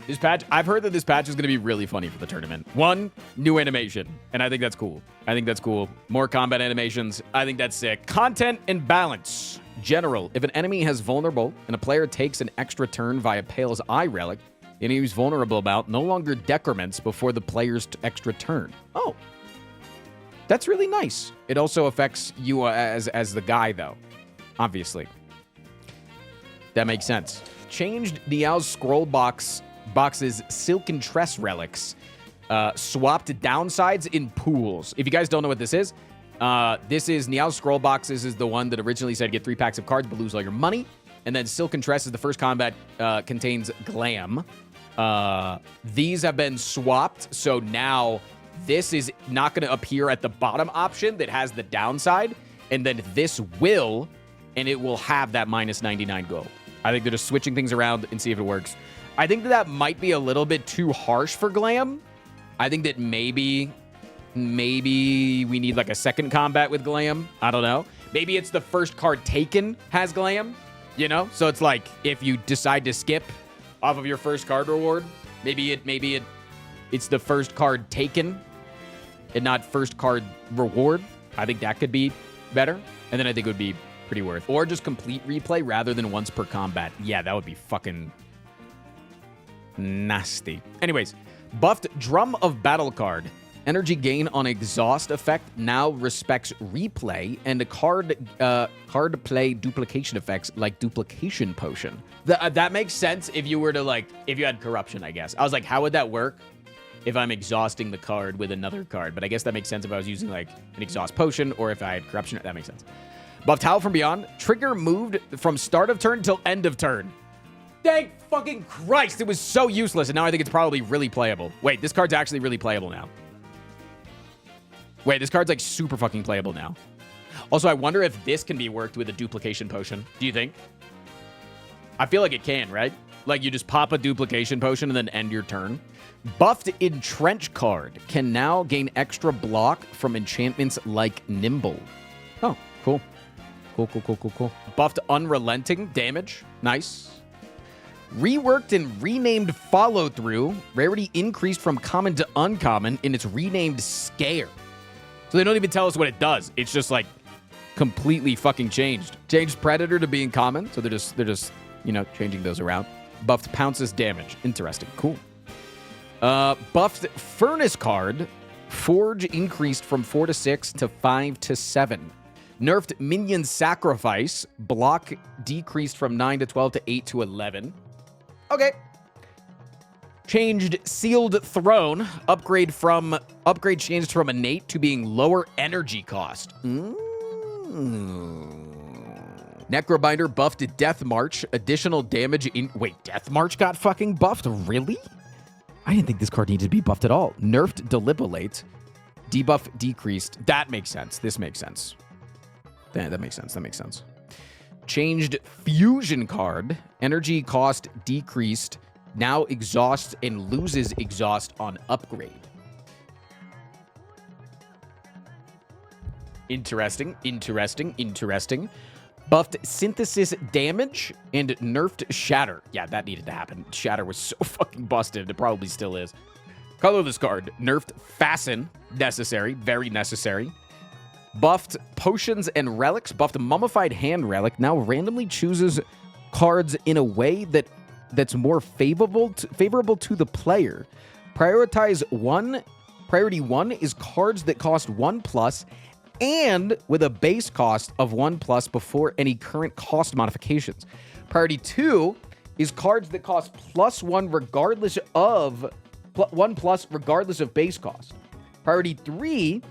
This patch, I've heard that this patch is going to be really funny for the tournament. One, new animation, and I think that's cool. I think that's cool. More combat animations. I think that's sick. Content and balance. General, if an enemy has vulnerable and a player takes an extra turn via Pale's Eye Relic, the enemy who's vulnerable about no longer decrements before the player's extra turn. Oh. That's really nice. It also affects you as the guy, though. Obviously. That makes sense. Changed Niao's scroll box's Silken Tress relics. Swapped downsides in pools. If you guys don't know what this is Niao's scroll box. This is the one that originally said get 3 packs of cards but lose all your money. And then Silken Tress is the first combat contains glam. These have been swapped, so now this is not going to appear at the bottom option that has the downside, and then this will, and it will have that minus 99 gold. I think they're just switching things around and see if it works. I think that might be a little bit too harsh for glam. I think that maybe we need like a second combat with glam. I don't know. Maybe it's the first card taken has glam, you know? So it's like if you decide to skip off of your first card reward, maybe it's the first card taken and not first card reward. I think that could be better. And then I think it would be pretty worth. Or just complete replay rather than once per combat. Yeah, that would be fucking nasty. Anyways, buffed Drum of Battle card. Energy gain on exhaust effect now respects replay and a card play duplication effects like duplication potion. That makes sense if you were to if you had corruption, I guess. I was like, how would that work if I'm exhausting the card with another card? But I guess that makes sense if I was using like an exhaust potion or if I had corruption. That makes sense. Buffed Howl from Beyond. Trigger moved from start of turn till end of turn. Thank fucking Christ. It was so useless. And now I think it's probably really playable. Wait, this card's actually really playable now. Wait, this card's like super fucking playable now. Also, I wonder if this can be worked with a duplication potion. Do you think? I feel like it can, right? Like you just pop a duplication potion and then end your turn. Buffed Entrench card can now gain extra block from enchantments like Nimble. Oh, cool. Cool. Buffed Unrelenting damage. Nice. Reworked and renamed Follow Through. Rarity increased from common to uncommon in its renamed Scare. So they don't even tell us what it does. It's just like completely fucking changed. Changed Predator to being common. So they're just, you know, changing those around. Buffed Pounce's damage. Interesting. Cool. Buffed Furnace card. Forge increased from 4 to 6 to 5 to 7. Nerfed Minion Sacrifice. Block decreased from 9 to 12 to 8 to 11. Okay. Changed Sealed Throne. Upgrade changed from innate to being lower energy cost. Necrobinder buffed Death March. Additional damage in... Wait, Death March got fucking buffed? Really? I didn't think this card needed to be buffed at all. Nerfed Deliberate. Debuff decreased. That makes sense. This makes sense. That makes sense. Changed Fusion card. Energy cost decreased. Now exhausts and loses exhaust on upgrade. Interesting. Buffed Synthesis damage and nerfed Shatter. Yeah, that needed to happen. Shatter was so fucking busted. It probably still is. Colorless card. Nerfed Fasten. Necessary. Very necessary. Buffed Potions and Relics. Buffed Mummified Hand Relic. Now randomly chooses cards in a way that's more favorable to the player. Priority 1 is cards that cost 1+ and with a base cost of 1+ before any current cost modifications. Priority 2 is cards that cost +1 regardless of 1+ regardless of base cost. Priority 3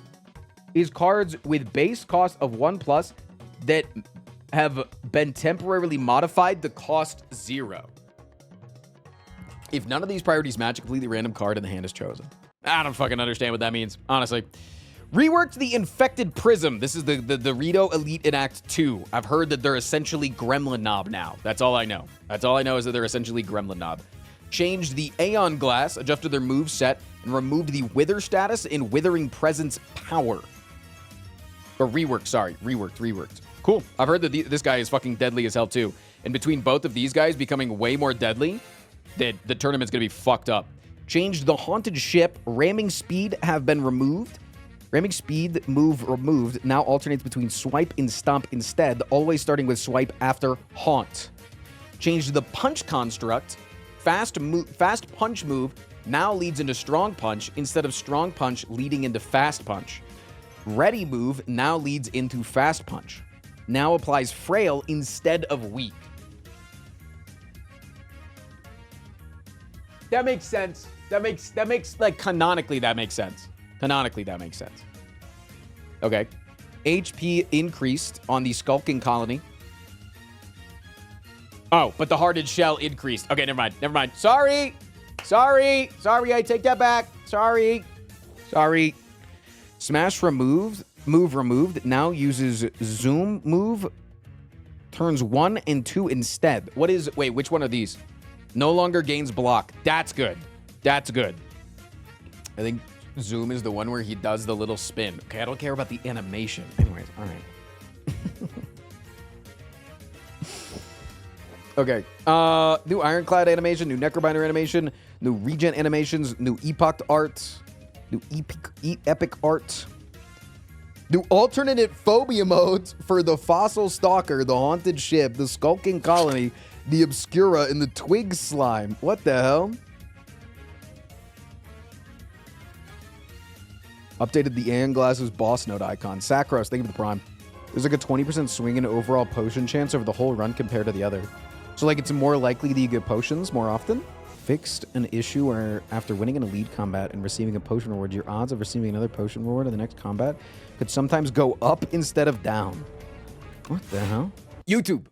is cards with base cost of 1+ that have been temporarily modified to cost 0. If none of these priorities match, a completely random card in the hand is chosen. I don't fucking understand what that means, honestly. Reworked the Infected Prism. This is the Rito Elite in Act 2. I've heard that they're essentially Gremlin Knob now. That's all I know. That's all I know is that they're essentially Gremlin Knob. Changed the Aeon Glass, adjusted their move set, and removed the Wither status in Withering Presence Power. Or reworked, sorry. Reworked. Cool. I've heard that this guy is fucking deadly as hell too. And between both of these guys becoming way more deadly, that the tournament's going to be fucked up. Changed the haunted ship. Ramming speed have been removed. Ramming speed move removed. Now alternates between swipe and stomp instead, always starting with swipe after haunt. Changed the punch construct. Fast punch move now leads into strong punch instead of strong punch leading into fast punch. Ready move now leads into fast punch. Now applies frail instead of weak. That makes sense. That makes like canonically that makes sense. Canonically that makes sense. Okay. HP increased on the skulking colony. Oh, but the hearted shell increased. Okay, never mind. Sorry, I take that back. Sorry. Smash removed. Move removed. Now uses zoom move. Turns 1 and 2 instead. Wait, which one are these? No longer gains block. That's good. I think zoom is the one where he does the little spin. Okay, I don't care about the animation. Anyways, all right. Okay. New Ironclad animation, new Necrobinder animation, new Regen animations, new Epoch art, new Epic art, new alternate phobia modes for the Fossil Stalker, the Haunted Ship, the Skulking Colony, the Obscura, and the Twig Slime. What the hell? Updated the Aeon Glasses boss node icon. Sacros, thank you for the prime. There's like a 20% swing in overall potion chance over the whole run compared to the other. So like it's more likely that you get potions more often. Fixed an issue where after winning an elite combat and receiving a potion reward, your odds of receiving another potion reward in the next combat could sometimes go up instead of down. What the hell? YouTube,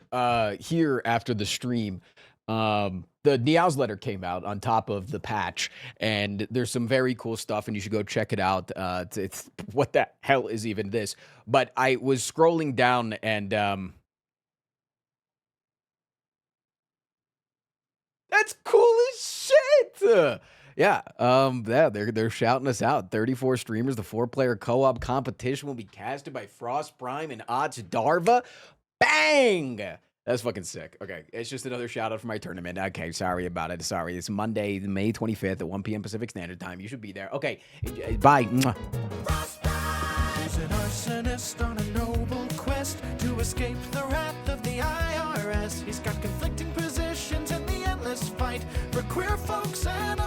here after the stream, the Niao's letter came out on top of the patch, and there's some very cool stuff, and you should go check it out. It's what the hell is even this? But I was scrolling down, and that's cool as shit. Yeah, they're shouting us out. 34 streamers. The 4-player co-op competition will be casted by frostprime and Odds Darva. Bang! That's fucking sick. Okay, it's just another shout out for my tournament. Okay, sorry about it. Sorry. It's Monday, May 25th at 1 p.m. Pacific Standard Time. You should be there. Okay, bye. He's an arsonist on a noble quest to escape the wrath of the IRS. He's got conflicting positions in the endless fight for queer folks and